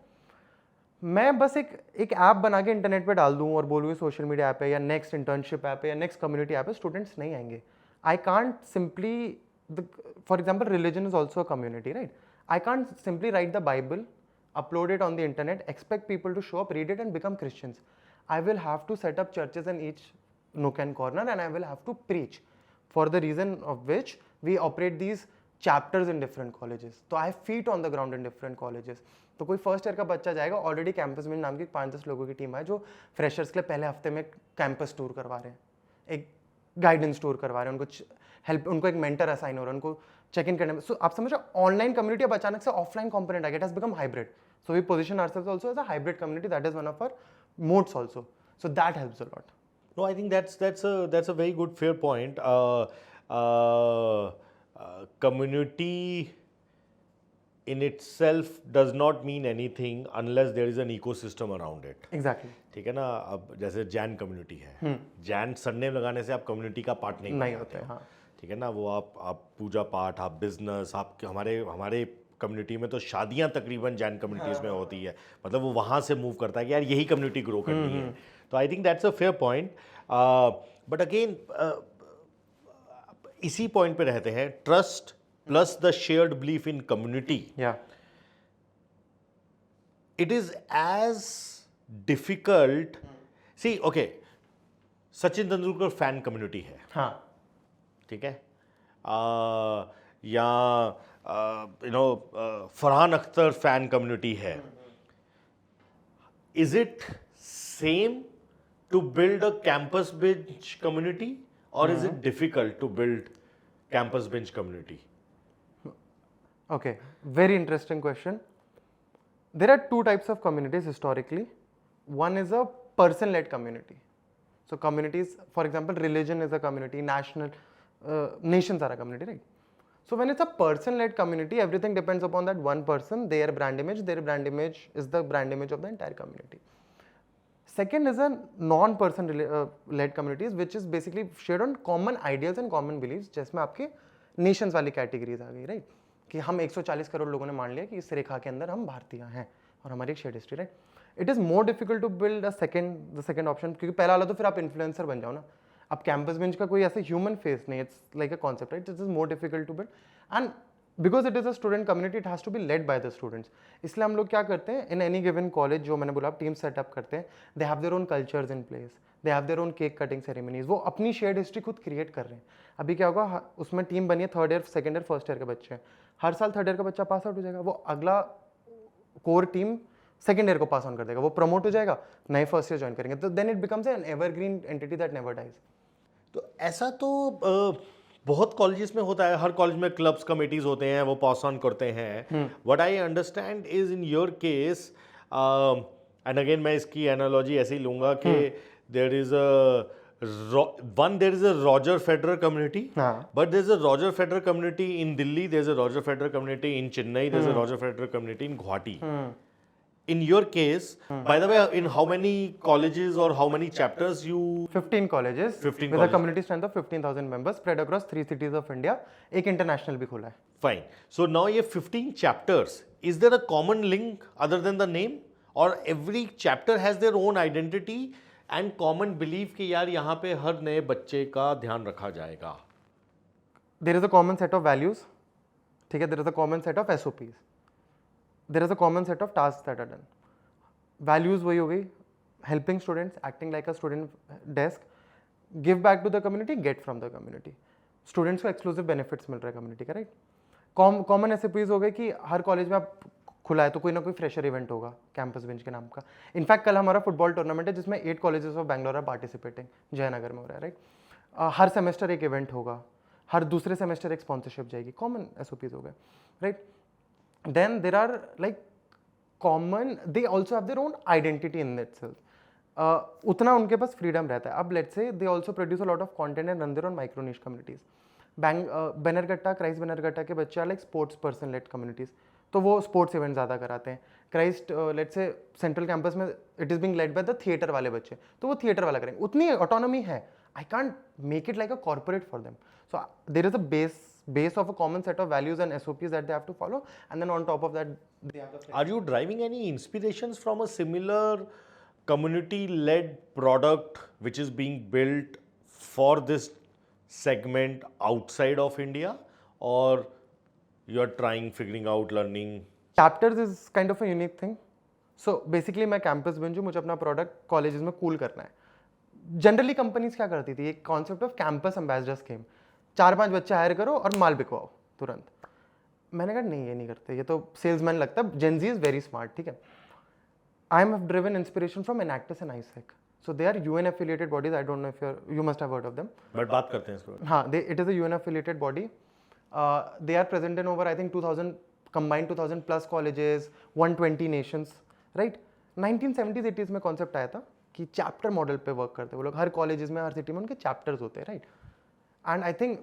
मैं बस एक app बना के internet पे डाल दूँ और बोलूँ सोशल मीडिया ऐप है या नेक्स्ट इंटर्नशिप ऐप है या नेक्स्ट कम्युनिटी ऐप है, स्टूडेंट्स नहीं आएंगे. I can't simply, for example religion is also a community, right? I can't simply write the Bible, upload it on the internet, expect people to show up, read it and become Christians. I will have to set up churches in each nook and corner, and I will have to preach, for the reason of which we operate these chapters in different colleges. तो I have feet on the ground in different colleges. तो कोई first year का बच्चा जाएगा, already campus में नाम की 5-10 लोगों की टीम है जो फ्रेशर्स के लिए पहले हफ्ते में कैंपस टूर करवा रहे हैं, एक गाइडेंस टूर करवा रहे हैं, उनको हेल्प, उनको एक मेंटर असाइन हो रहा है, उनको चेक इन करने में. सो आप समझो ऑनलाइन कम्युनिटी अब अचानक से ऑफलाइन कंपोनेंट आ गया, it has become hybrid. So we position ourselves also as a hybrid community. That is one of our modes also. So that helps a lot. No, I think that's a very good fair point. Community in itself does not mean anything unless there is an ecosystem around it. Exactly. ठीक है ना. अब जैसे Jain community है, Jain surname लगाने से आप community का पार्ट नहीं होते. हाँ. ठीक है ना. वो आप पूजा पाठ, आप बिजनेस, आप हमारे कम्युनिटी में तो शादियां तकरीबन जैन कम्युनिटीज़ में होती है. मतलब वो वहाँ से मूव करता है कि यार यही कम्युनिटी ग्रो करनी है. तो I think that's a fair point. But again इसी पॉइंट पे रहते हैं, trust plus the shared belief in community. It is as difficult. See okay, Sachin Tendulkar fan community है. हाँ. ठीक है. या फरहान अख्तर फैन कम्युनिटी है. Is it same to build a campus bench community, और is it difficult to build campus bench community? Okay, very interesting question. There are two types of communities historically. One is a person-led community. So communities, for example, religion is a community, nations are a community, right? So when it's a person-led community, everything depends upon that one person, their brand image is the brand image of the entire community. Second is a non-person led communities, which is basically shared on common ideals and common beliefs, जिसमें आपके nations वाली categories आ गई, right? कि हम 140 करोड़ लोगों ने मान लिया कि इस रेखा के अंदर हम भारतीय हैं और हमारी एक शेयर हिस्ट्री, right? It is more difficult to build the second option, क्योंकि पहला वाला तो फिर आप इन्फ्लुएंसर बन जाओ ना. अब कैंपस बेंच का कोई ऐसे ह्यूमन फेस नहीं, it's like a concept, right? It is more difficult to build, and because it is a student community, it has to be led by the students. इसलिए हम लोग क्या करते हैं, इन एनी गिवन कॉलेज, जो मैंने बोला, आप टीम सेटअप करते हैं, they have their own cultures in place, they have their own cake cutting ceremonies. वो अपनी शेयर्ड हिस्ट्री खुद क्रिएट कर रहे हैं. अभी क्या होगा, उसमें टीम बनी है, third year, second year, first year के बच्चे हैं. हर साल थर्ड ईयर का बच्चा पास आउट हो जाएगा, वो अगला कोर टीम सेकंड ईयर को पास ऑन कर देगा, वो प्रमोट हो जाएगा, नए फर्स्ट ईयर ज्वाइन करेंगे. तो then it becomes an evergreen entity that never dies. तो ऐसा तो बहुत कॉलेजेस में होता है. हर कॉलेज में क्लब्स कमिटीज होते हैं, वो पास ऑन करते हैं. What I understand is in your case, and again मैं इसकी एनालॉजी ऐसे ही लूंगा कि there is a Roger Federer community, but there's a Roger Federer community in Delhi, there's a Roger Federer community in Chennai, there's a Roger Federer community in Guwahati. In your case, by the way, in how many colleges or how many chapters you? 15 colleges 15 with a community strength of 15,000 members spread across 3 cities of India. एक international भी खोला है. Fine. So now ये 15 chapters, is there a common link other than the name, or every chapter has their own identity and common believe कि यार यहाँ पे हर नए बच्चे का ध्यान रखा जाएगा? There is a common set of values, ठीक है, there is a common set of SOPs, there is a common set of task that are done. Values वही हो गई, helping students, acting like a student desk, give back to the community, get from the community. Students को exclusive benefits मिल रहा है community का, right? Common SOPs हो गए कि हर कॉलेज में आप खुला है तो कोई ना कोई फ्रेशर इवेंट होगा कैंपस बेंच के नाम का. इनफैक्ट कल हमारा फुटबॉल टूर्नामेंट है जिसमें 8 colleges of Bangalore are participating, Jayanagar में हो रहा है, राइट? हर सेमेस्टर एक इवेंट होगा, हर दूसरे सेमेस्टर एक स्पॉन्सरशिप जाएगी. कॉमन SOPs हो गए, right? Then there are like common, they also have their own identity in itself. उतना उनके पास फ्रीडम रहता है. अब let's say they also produce a lot of content and run their own micro niche communities. Bannerghatta, Christ Bannerghatta के बच्चे are like sports person led communities, तो वो स्पोर्ट्स इवेंट ज़्यादा कराते हैं। Christ let's say central campus में it is being led by the theatre वाले बच्चे, तो वो थिएटर वाला करेंगे, उतनी ऑटोनॉमी है। I can't make it like a corporate for them, so there is a base of a common set of values and SOPs that they have to follow, and then on top of that they have the Are you driving any inspirations from a similar community-led product which is being built for this segment outside of India, or you're trying, figuring out, learning? chapters is kind of a unique thing. So basically मैं campus बन मुझे अपना product colleges में cool करना है। Generally companies क्या करती थी, एक concept off campus ambassador scheme, 4-5 बच्चे हायर करो और माल बिकवाओ तुरंत। मैंने कहा नहीं, ये नहीं करते, ये तो सेल्समैन लगता है। जेनजी इज वेरी स्मार्ट, ठीक है। I am driven inspiration from Enactus and AIESEC, so they are UN affiliated bodies. I don't know if you must have heard of them, but बात करते हैं इसको। हाँ, it is a UN affiliated body. They are present in over I think 2000 combined 2000 plus colleges, 120 nations, right. 1970s 80s में concept आया था कि chapter model पे वर्क करते हैं वो लोग। हर कॉलेजेस में, हर सिटी में उनके चैप्टर्स होते हैं, right. And I think,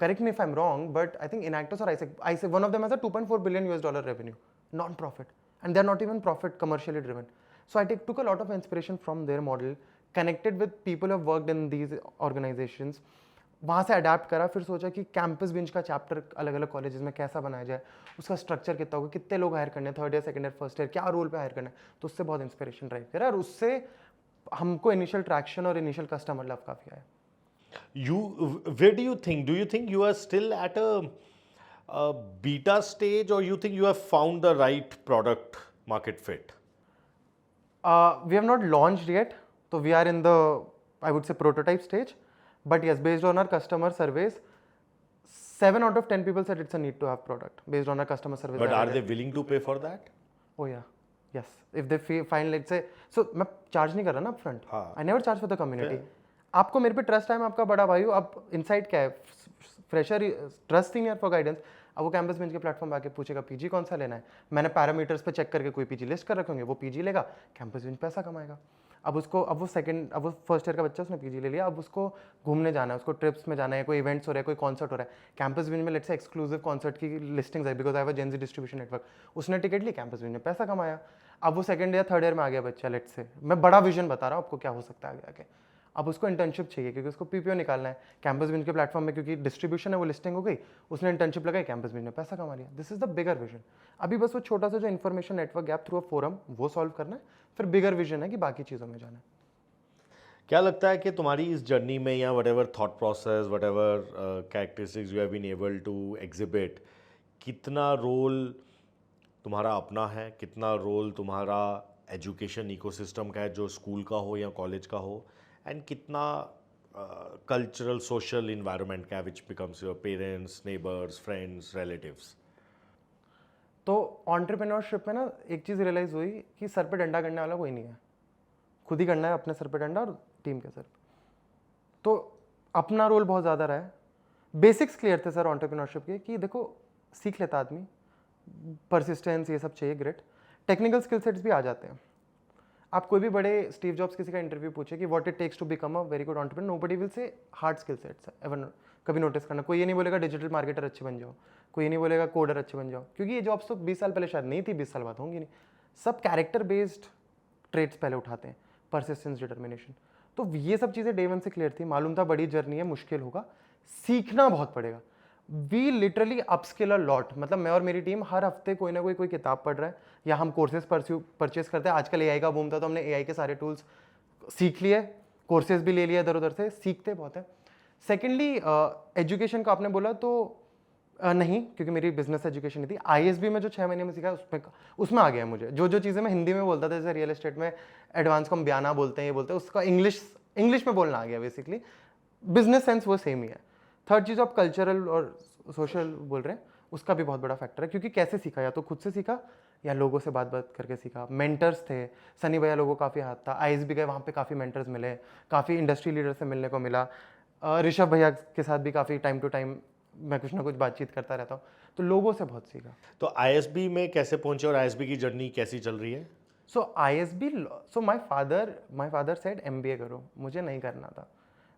correct me if I'm wrong, but I think Enactus or ISEC, one of them has a $2.4 billion revenue, non-profit, and they're not even profit commercially driven. So I took a lot of inspiration from their model, connected with people who have worked in these organizations, वहाँ से adapt करा, फिर सोचा कि campus bench का chapter अलग अलग colleges में कैसा बनाया जाए, उसका स्ट्रक्चर कितना होगा, कितने लोग हायर करने हैं, 3rd year, 2nd year, 1st year, क्या रोल पे हायर करना है, तो उससे बहुत इंस्पिरेशन ड्राइव करा और उससे हमको इनिशियल ट्रैक्शन और इनिशियल कस्टमर लव काफ़ी आया। Where do you think you are still at a beta stage, or you think you have found the right product market fit? We have not launched yet, so we are in the, I would say, prototype stage. But yes, based on our customer surveys, 7 out of 10 people said it's a need to have product based on our customer surveys. But are they willing to pay for that? Oh yeah, yes. If they find, let's say, so मैं charge नहीं कर रहा ना upfront. हाँ. I never charge for the community. आपको मेरे पे trust है, मैं आपका बड़ा भाई हूँ। अब इनसाइट क्या है, fresher trust in for guidance. अब वो कैंपस बेंच के प्लेटफॉर्म पे आके पूछेगा पीजी कौन सा लेना है, मैंने पैरामीटर्स पे चेक करके कोई पीजी लिस्ट कर रखेंगे, वो पीजी लेगा, कैंपस बेंच पैसा कमाएगा। अब वो फर्स्ट ईयर का बच्चा, उसने पीजी ले लिया, अब उसको घूमने जाना है, उसको ट्रिप्स में जाना है, कोई इवेंट्स हो रहा है, कोई कॉन्सर्ट हो रहा है, कैंपस बेंच में लेट्स से एक्सक्लूसिव कॉन्सर्ट की लिस्टिंग्स है, because I have a Gen Z distribution network. उसने टिकट ली, कैंपस बेंच में पैसा कमाया। अब वो 2nd ईयर 3rd ईयर में आ गया बच्चा, लेट्स से, मैं बड़ा विजन बता रहा हूँ आपको क्या हो सकता है आगे आके। अब उसको इंटर्नशिप चाहिए क्योंकि उसको पीपीओ निकालना है कैंपस बेंच के प्लेटफॉर्म में, क्योंकि डिस्ट्रीब्यूशन है, वो लिस्टिंग हो गई, उसने इंटर्नशिप लगाई, कैंपस बेंच में पैसा कमा लिया। This is the bigger vision. अभी बस वो छोटा सा जो information network gap through a forum वो सॉल्व करना है, फिर बिगर विजन है कि बाकी चीज़ों में जाना है। क्या लगता है कि तुम्हारी इस जर्नी में, या whatever thought process, whatever characteristics you have been able to exhibit, कितना रोल तुम्हारा अपना है, कितना रोल तुम्हारा एजुकेशन इकोसिस्टम का है, जो स्कूल का हो या कॉलेज का हो, एंड कितना कल्चरल सोशल इन्वायरमेंट का है, which becomes your parents, neighbours, friends, relatives? तो एंटरप्रेन्योरशिप में ना एक चीज़ रियलाइज़ हुई कि सर पे डंडा करने वाला कोई नहीं है, खुद ही करना है अपने सर पे डंडा और टीम के सर पे। तो अपना रोल बहुत ज़्यादा रहा है। बेसिक्स क्लियर थे सर एंटरप्रेन्योरशिप के कि देखो सीख लेता आदमी, परसिस्टेंस ये सब चाहिए, ग्रेट, टेक्निकल स्किल सेट्स भी आ जाते हैं। आप कोई भी बड़े स्टीव जॉब्स किसी का इंटरव्यू पूछे कि what it takes to become a very good entrepreneur, nobody will say hard skill sets ever. कभी नोटिस करना, कोई ये नहीं बोलेगा डिजिटल मार्केटर अच्छे बन जाओ, कोई ये नहीं बोलेगा कोडर अच्छे बन जाओ, क्योंकि ये जॉब्स तो 20 साल पहले शायद नहीं थी, 20 साल बाद होंगी नहीं। सब कैरेक्टर बेस्ड ट्रेड्स पहले उठाते हैं, परसिस्टेंस, डिटर्मिनेशन। तो ये सब चीज़ें डे 1 से क्लियर थी, मालूम था बड़ी जर्नी है, मुश्किल होगा, सीखना बहुत पड़ेगा। We literally upskill a lot, मतलब मैं और मेरी टीम हर हफ्ते कोई ना कोई किताब पढ़ रहा है, या हम कोर्सेज परचेस करते हैं। आजकल एआई का बूम था, तो हमने एआई के सारे टूल्स सीख लिए, कोर्सेज भी ले लिए इधर उधर से, सीखते बहुत है। सेकेंडली एजुकेशन का आपने बोला तो नहीं, क्योंकि मेरी बिजनेस एजुकेशन नहीं थी। आईएसबी में जो 6 महीने में सीखा उसमें आ गया मुझे, जो चीज़ें मैं हिंदी में बोलता था, जैसे रियल एस्टेट में एडवांस को हम बयाना बोलते हैं, ये बोलते हैं, उसका इंग्लिश में बोलना आ गया। बेसिकली बिजनेस सेंस वो सेम ही है। थर्ड चीज़ आप कल्चरल और सोशल बोल रहे हैं, उसका भी बहुत बड़ा फैक्टर है, क्योंकि कैसे सीखा, या तो खुद से सीखा या लोगों से बात करके सीखा। मेंटर्स थे, सनी भैया लोगों का काफ़ी हाथ था, आईएसबी गए, वहाँ पे काफ़ी मेंटर्स मिले, काफ़ी इंडस्ट्री लीडर से मिलने को मिला। ऋषभ भैया के साथ भी काफ़ी टाइम टू टाइम मैं कुछ ना कुछ बातचीत करता रहता हूँ, तो लोगों से बहुत सीखा। तो आईएसबी में कैसे पहुंचे और आईएसबी की जर्नी कैसी चल रही है? So ISB, so my father said MBA करो, मुझे नहीं करना था।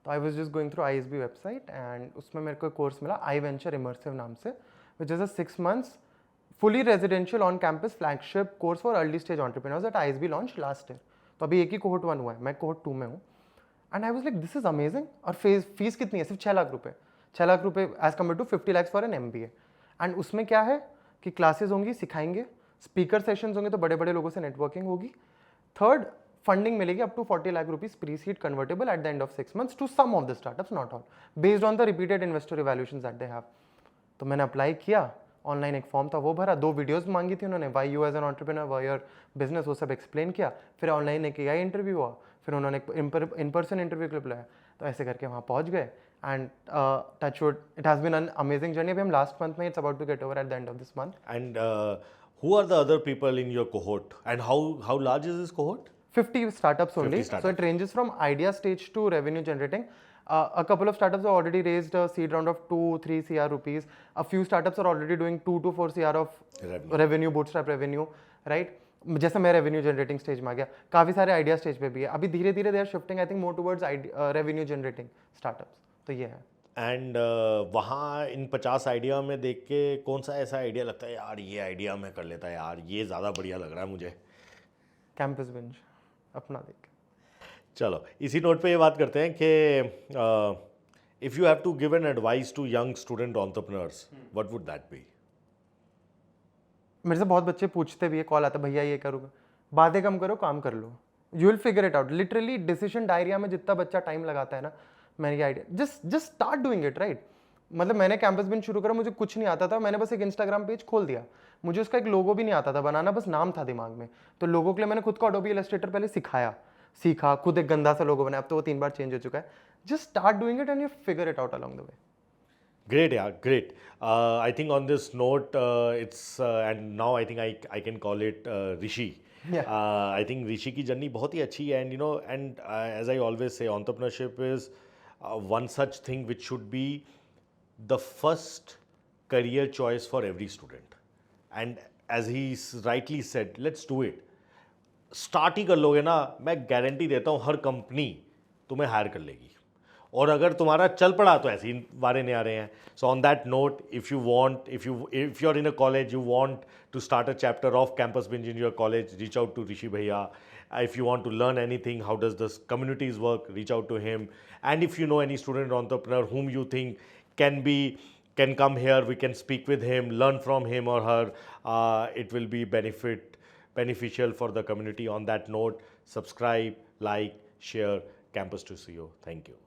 तो I was just going through ISB website and उसमें मेरे को एक कोर्स मिला आई वेंचर इमर्सिव नाम से, which is a 6 months fully residential on campus flagship course for early stage entrepreneurs that ISB launched last year. तो अभी एक ही कोहोर्ट 1 हुआ है, मैं कोहोर्ट 2 में हूँ. And I was like this is amazing. और फीस कितनी है? सिर्फ 6 लाख रुपए. 6 लाख रुपए as compare to 50 lakhs for an MBA. And उसमें क्या है कि क्लासेस होंगी, सिखाएंगे, स्पीकर सेशंस होंगे, तो बड़े बड़े लोगों से नेटवर्किंग होगी. थर्ड, फंडिंग मिलेगी up to 40 lakh rupees pre-seed convertible at the end of 6 months to some of the startups, not all, based on the repeated investor evaluations that they have. तो मैंने अप्लाई किया, online एक form था वो भरा, 2 videos मांगी थी उन्होंने, why you as an entrepreneur, why your business, वो सब एक्सप्लेन किया. फिर ऑनलाइन एक AI इंटरव्यू हुआ, फिर उन्होंने इन पर्सन इंटरव्यू के लिए बुलाया. तो ऐसे करके वहाँ पहुँच गए. And touch wood it has been an amazing journey. अभी हम लास्ट मंथ में, it's about to get over at the end of this month. And who are the other people in your cohort? And how large is this cohort? 50 startups only. 50 startups. So it ranges from idea stage to revenue generating. A couple of startups have already raised a seed round of 2-3 CR rupees. A few startups are already doing 2-4 CR of revenue, bootstrap revenue, right? जैसे मैं revenue generating stage में आ गया, काफ़ी सारे idea stage पे भी है. अभी धीरे धीरे they are shifting I think more towards revenue generating startups. तो ये है. एंड वहाँ इन 50 आइडिया में देख के कौन सा ऐसा आइडिया लगता है यार ये आइडिया मैं कर लेता यार, ये ज़्यादा बढ़िया लग रहा है मुझे? कैंपस बेंच अपना देख. चलो इसी नोट पे ये बात करते हैं कि if you have to give an advice to young student entrepreneurs, what would that be? मेरे से बहुत बच्चे पूछते भी है, कॉल आता है, भैया ये करूँगा. बातें कम करो, काम कर लो, you will figure it out. Literally decision diarrhoea में जितना बच्चा टाइम लगाता है ना, मैंने ये idea just start doing it, right? मतलब मैंने कैंपस बिन शुरू करा, मुझे कुछ नहीं आता था, मैंने बस एक इंस्टाग्राम पेज खोल दिया. मुझे उसका एक लोगो भी नहीं आता था बनाना, बस नाम था दिमाग में. तो लोगों के लिए मैंने खुद को अडोबी इलस्ट्रेटर पहले सीखा, खुद एक गंदा सा लोगो बनाया. अब तो वो 3 बार चेंज हो चुका है. Just start doing it and you figure it out along the way. Great, yeah, great. I think on this note, and now I think I can call it Rishi. Yeah. I think Rishi की journey बहुत ही अच्छी है, and as I always say, entrepreneurship is one such thing which should be the first career choice for every student. And as he rightly said, let's do it. Start ही कर लोगे ना, मैं guarantee देता हूँ हर कंपनी तुम्हें higher कर लेगी. और अगर तुम्हारा चल पड़ा तो ऐसे ही वारे नहीं आ रहे हैं. So on that note, if you are in a college, you want to start a chapter of campus binge in your college, reach out to Rishi भैया. If you want to learn anything, how does this communities work, reach out to him. And if you know any student entrepreneur whom you think can come here, we can speak with him, learn from him or her. It will be beneficial for the community. On that note, subscribe, like, share Campus 2CO. Thank you.